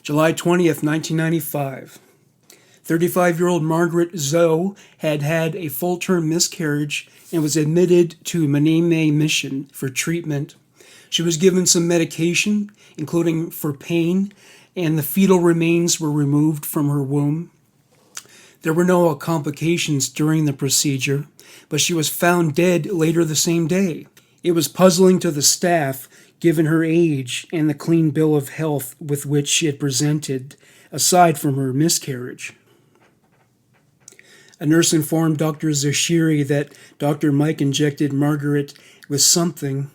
July 20th, 1995. 35-year-old Margaret Zoe had had a full-term miscarriage and was admitted to Maneme Mission for treatment. She was given some medication, including for pain, and the fetal remains were removed from her womb. There were no complications during the procedure, but she was found dead later the same day. It was puzzling to the staff, given her age and the clean bill of health with which she had presented, aside from her miscarriage. A nurse informed Dr. Zashiri that Dr. Mike injected Margaret with something.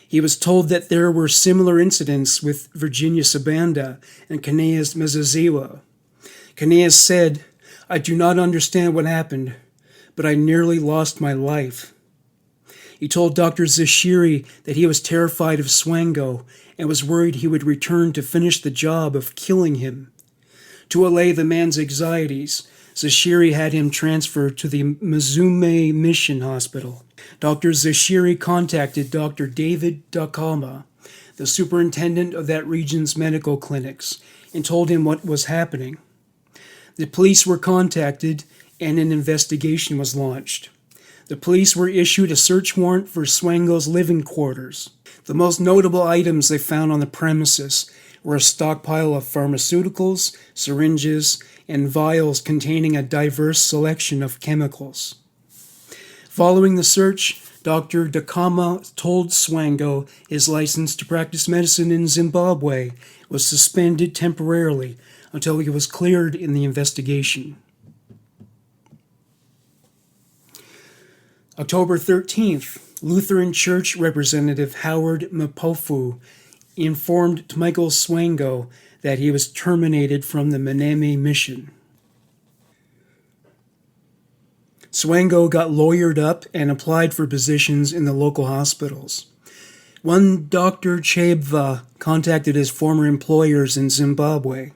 He was told that there were similar incidents with Virginia Sabanda and Kaneas Mezaziwa. Kaneas said, "I do not understand what happened, but I nearly lost my life." He told Dr. Zashiri that he was terrified of Swango and was worried he would return to finish the job of killing him. To allay the man's anxieties, Zashiri had him transferred to the Mazume Mission Hospital. Dr. Zashiri contacted Dr. David Dakoma, the superintendent of that region's medical clinics, and told him what was happening. The police were contacted, and an investigation was launched. The police were issued a search warrant for Swango's living quarters. The most notable items they found on the premises were a stockpile of pharmaceuticals, syringes, and vials containing a diverse selection of chemicals. Following the search, Dr. Dakoma told Swango his license to practice medicine in Zimbabwe was suspended temporarily until he was cleared in the investigation. October 13th, Lutheran Church Representative Howard Mpofu informed Michael Swango that he was terminated from the Maneme Mission. Swango got lawyered up and applied for positions in the local hospitals. One Dr. Chabva contacted his former employers in Zimbabwe.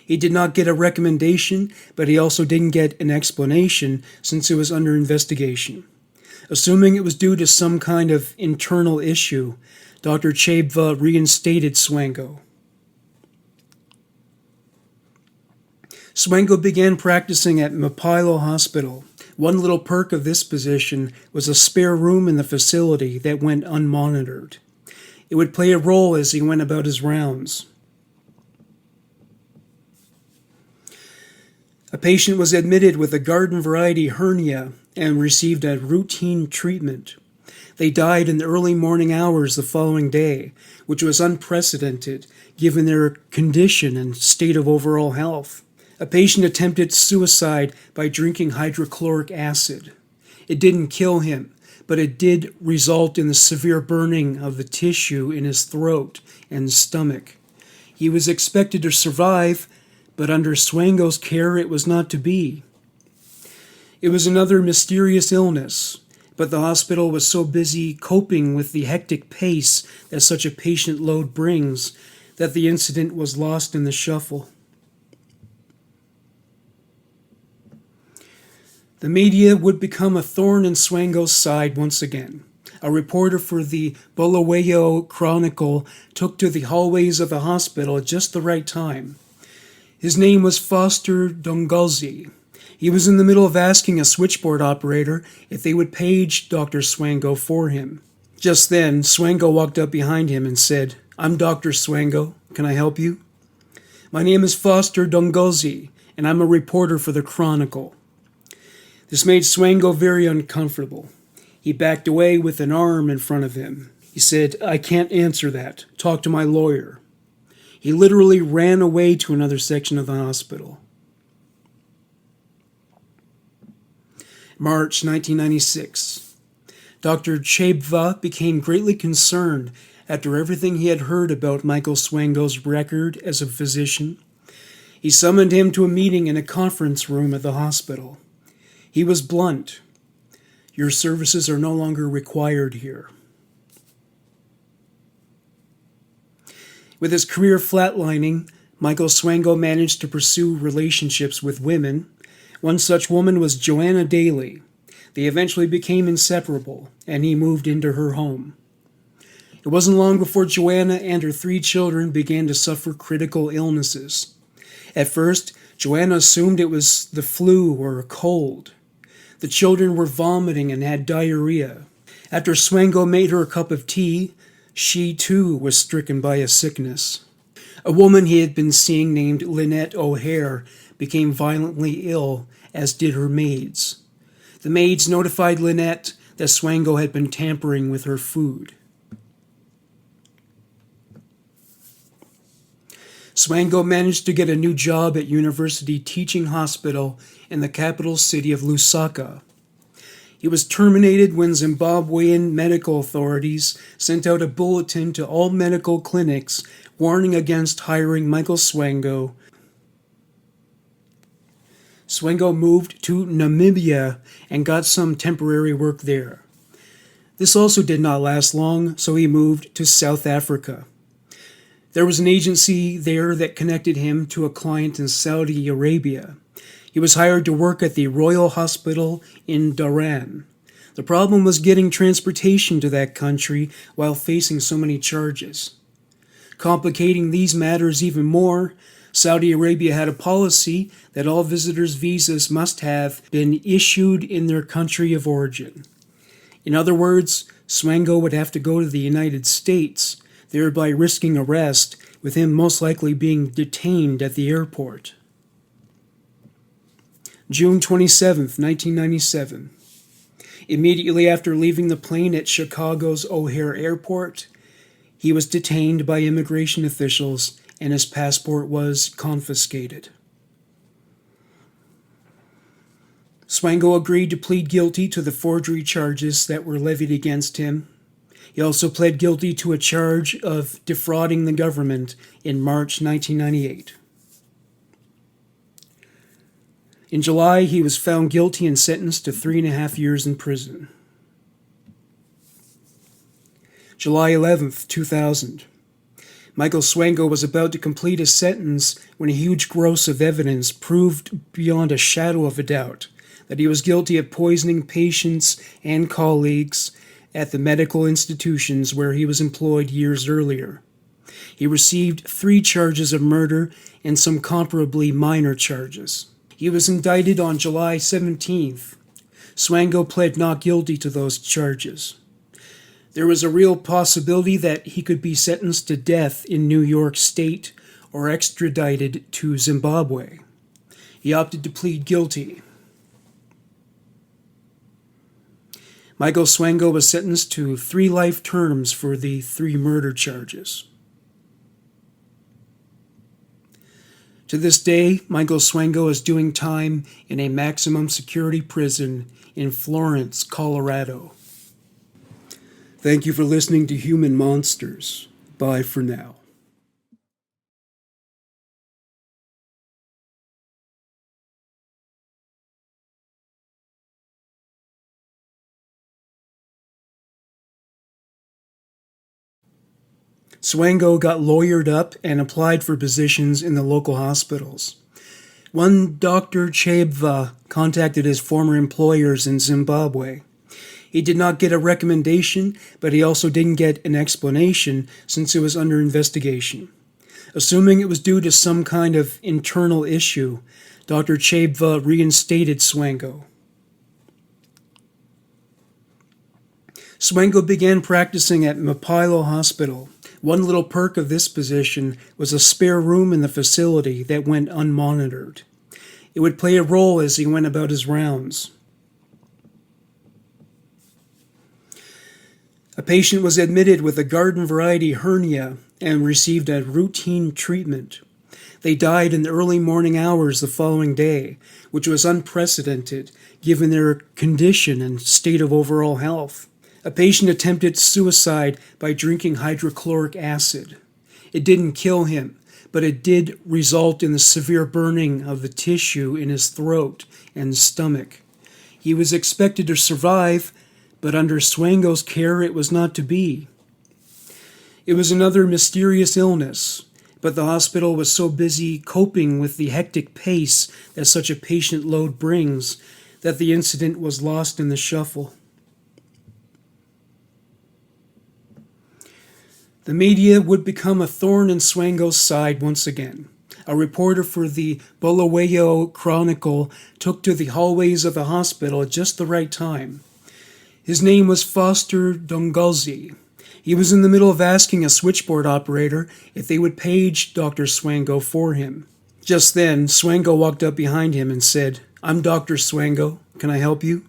He did not get a recommendation, but he also didn't get an explanation since it was under investigation. Assuming it was due to some kind of internal issue, Dr. Chabva reinstated Swango. Swango began practicing at Mapilo Hospital. One little perk of this position was a spare room in the facility that went unmonitored. It would play a role as he went about his rounds. A patient was admitted with a garden variety hernia and received a routine treatment. They died in the early morning hours the following day, which was unprecedented given their condition and state of overall health. A patient attempted suicide by drinking hydrochloric acid. It didn't kill him, but it did result in the severe burning of the tissue in his throat and stomach. He was expected to survive, but under Swango's care it was not to be. It was another mysterious illness, but the hospital was so busy coping with the hectic pace that such a patient load brings that the incident was lost in the shuffle. The media would become a thorn in Swango's side once again. A reporter for the Bulawayo Chronicle took to the hallways of the hospital at just the right time. His name was Foster Dongolzi. He was in the middle of asking a switchboard operator if they would page Dr. Swango for him. Just then, Swango walked up behind him and said, "I'm Dr. Swango. Can I help you?" "My name is Foster Dongolzi, and I'm a reporter for the Chronicle." This made Swango very uncomfortable. He backed away with an arm in front of him. He said, "I can't answer that. Talk to my lawyer." He literally ran away to another section of the hospital. March 1996. Dr. Chebva became greatly concerned after everything he had heard about Michael Swango's record as a physician. He summoned him to a meeting in a conference room at the hospital. He was blunt. "Your services are no longer required here." With his career flatlining, Michael Swango managed to pursue relationships with women. One such woman was Joanna Daly. They eventually became inseparable, and he moved into her home. It wasn't long before Joanna and her 3 children began to suffer critical illnesses. At first, Joanna assumed it was the flu or a cold. The children were vomiting and had diarrhea. After Swango made her a cup of tea, she too was stricken by a sickness. A woman he had been seeing named Lynette O'Hare became violently ill, as did her maids. The maids notified Lynette that Swango had been tampering with her food. Swango managed to get a new job at University Teaching Hospital in the capital city of Lusaka. He was terminated when Zimbabwean medical authorities sent out a bulletin to all medical clinics warning against hiring Michael Swango. Swango moved to Namibia and got some temporary work there. This also did not last long, so he moved to South Africa. There was an agency there that connected him to a client in Saudi Arabia. He was hired to work at the Royal Hospital in Dhahran. The problem was getting transportation to that country while facing so many charges. Complicating these matters even more, Saudi Arabia had a policy that all visitors' visas must have been issued in their country of origin. In other words, Swango would have to go to the United States, thereby risking arrest, with him most likely being detained at the airport. June 27, 1997. Immediately after leaving the plane at Chicago's O'Hare Airport, he was detained by immigration officials and his passport was confiscated. Swango agreed to plead guilty to the forgery charges that were levied against him. He also pled guilty to a charge of defrauding the government in March 1998. In July, he was found guilty and sentenced to 3.5 years in prison. July 11th, 2000. Michael Swango was about to complete a sentence when a huge gross of evidence proved beyond a shadow of a doubt that he was guilty of poisoning patients and colleagues at the medical institutions where he was employed years earlier. He received 3 charges of murder and some comparably minor charges. He was indicted on July 17th. Swango pled not guilty to those charges. There was a real possibility that he could be sentenced to death in New York State or extradited to Zimbabwe. He opted to plead guilty. Michael Swango was sentenced to 3 life terms for the 3 murder charges. To this day, Michael Swango is doing time in a maximum security prison in Florence, Colorado. Thank you for listening to Human Monsters. Bye for now. Swango got lawyered up and applied for positions in the local hospitals. One Dr. Chabva contacted his former employers in Zimbabwe. He did not get a recommendation, but he also didn't get an explanation since it was under investigation. Assuming it was due to some kind of internal issue, Dr. Chabva reinstated Swango. Swango began practicing at Mapilo Hospital. One little perk of this position was a spare room in the facility that went unmonitored. It would play a role as he went about his rounds. A patient was admitted with a garden variety hernia and received a routine treatment. They died in the early morning hours the following day, which was unprecedented given their condition and state of overall health. A patient attempted suicide by drinking hydrochloric acid. It didn't kill him, but it did result in the severe burning of the tissue in his throat and stomach. He was expected to survive, but under Swango's care it was not to be. It was another mysterious illness, but the hospital was so busy coping with the hectic pace that such a patient load brings that the incident was lost in the shuffle. The media would become a thorn in Swango's side once again. A reporter for the Bulawayo Chronicle took to the hallways of the hospital at just the right time. His name was Foster Dongolzi. He was in the middle of asking a switchboard operator if they would page Dr. Swango for him. Just then, Swango walked up behind him and said, "I'm Dr. Swango. Can I help you?"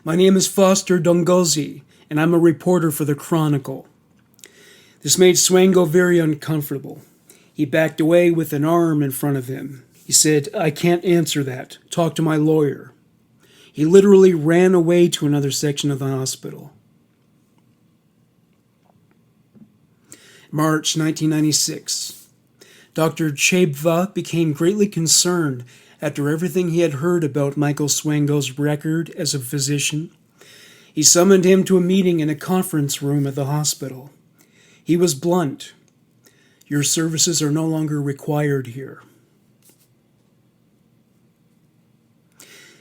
"My name is Foster Dongolzi, and I'm a reporter for the Chronicle." This made Swango very uncomfortable. He backed away with an arm in front of him. He said, "I can't answer that. Talk to my lawyer." He literally ran away to another section of the hospital. March 1996. Dr. Chabva became greatly concerned after everything he had heard about Michael Swango's record as a physician. He summoned him to a meeting in a conference room at the hospital. He was blunt. "Your services are no longer required here."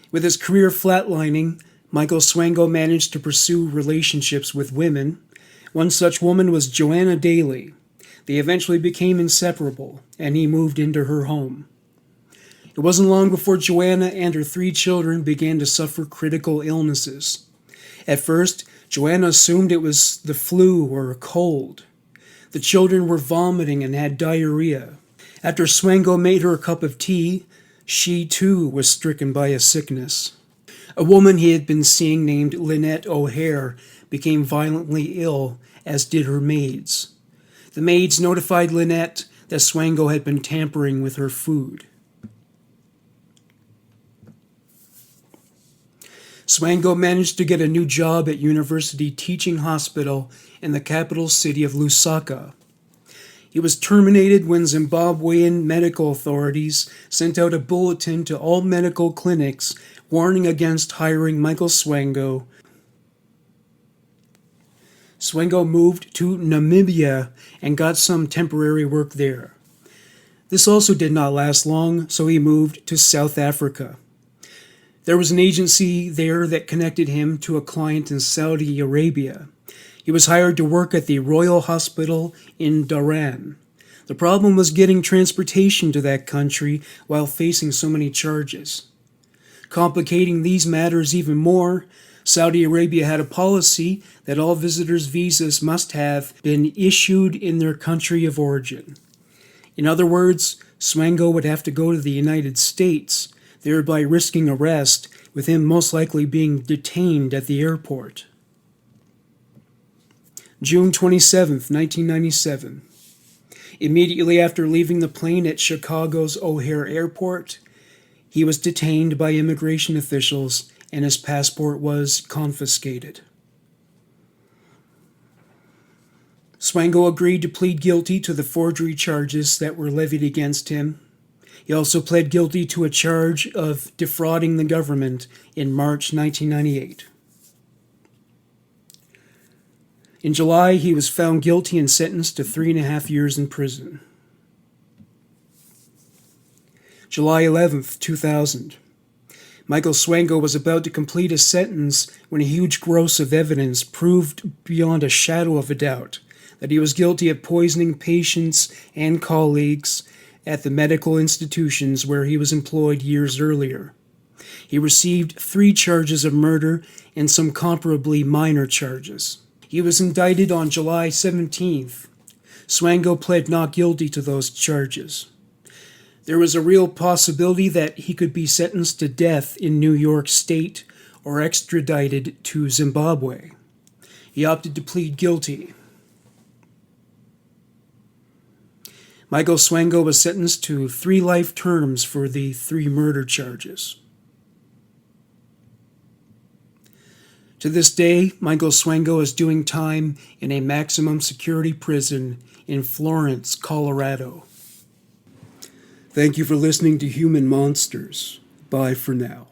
With his career flatlining, Michael Swango managed to pursue relationships with women. One such woman was Joanna Daly. They eventually became inseparable, and he moved into her home. It wasn't long before Joanna and her 3 children began to suffer critical illnesses. At first, Joanna assumed it was the flu or a cold. The children were vomiting and had diarrhea. After Swango made her a cup of tea, she too was stricken by a sickness. A woman he had been seeing named Lynette O'Hare became violently ill, as did her maids. The maids notified Lynette that Swango had been tampering with her food. Swango managed to get a new job at University Teaching Hospital in the capital city of Lusaka. He was terminated when Zimbabwean medical authorities sent out a bulletin to all medical clinics warning against hiring Michael Swango. Swango moved to Namibia and got some temporary work there. This also did not last long, so he moved to South Africa. There was an agency there that connected him to a client in Saudi Arabia. He was hired to work at the Royal Hospital in Dharan. The problem was getting transportation to that country while facing so many charges. Complicating these matters even more, Saudi Arabia had a policy that all visitors' visas must have been issued in their country of origin. In other words, Swango would have to go to the United States, thereby risking arrest, with him most likely being detained at the airport. June 27, 1997. Immediately after leaving the plane at Chicago's O'Hare Airport, he was detained by immigration officials and his passport was confiscated. Swango agreed to plead guilty to the forgery charges that were levied against him. He also pled guilty to a charge of defrauding the government in March 1998. In July, he was found guilty and sentenced to 3.5 years in prison. July 11th, 2000. Michael Swango was about to complete his sentence when a huge gross of evidence proved beyond a shadow of a doubt that he was guilty of poisoning patients and colleagues at the medical institutions where he was employed years earlier. He received 3 charges of murder and some comparably minor charges. He was indicted on July 17th. Swango pled not guilty to those charges. There was a real possibility that he could be sentenced to death in New York State or extradited to Zimbabwe. He opted to plead guilty. Michael Swango was sentenced to 3 life terms for the 3 murder charges. To this day, Michael Swango is doing time in a maximum security prison in Florence, Colorado. Thank you for listening to Human Monsters. Bye for now.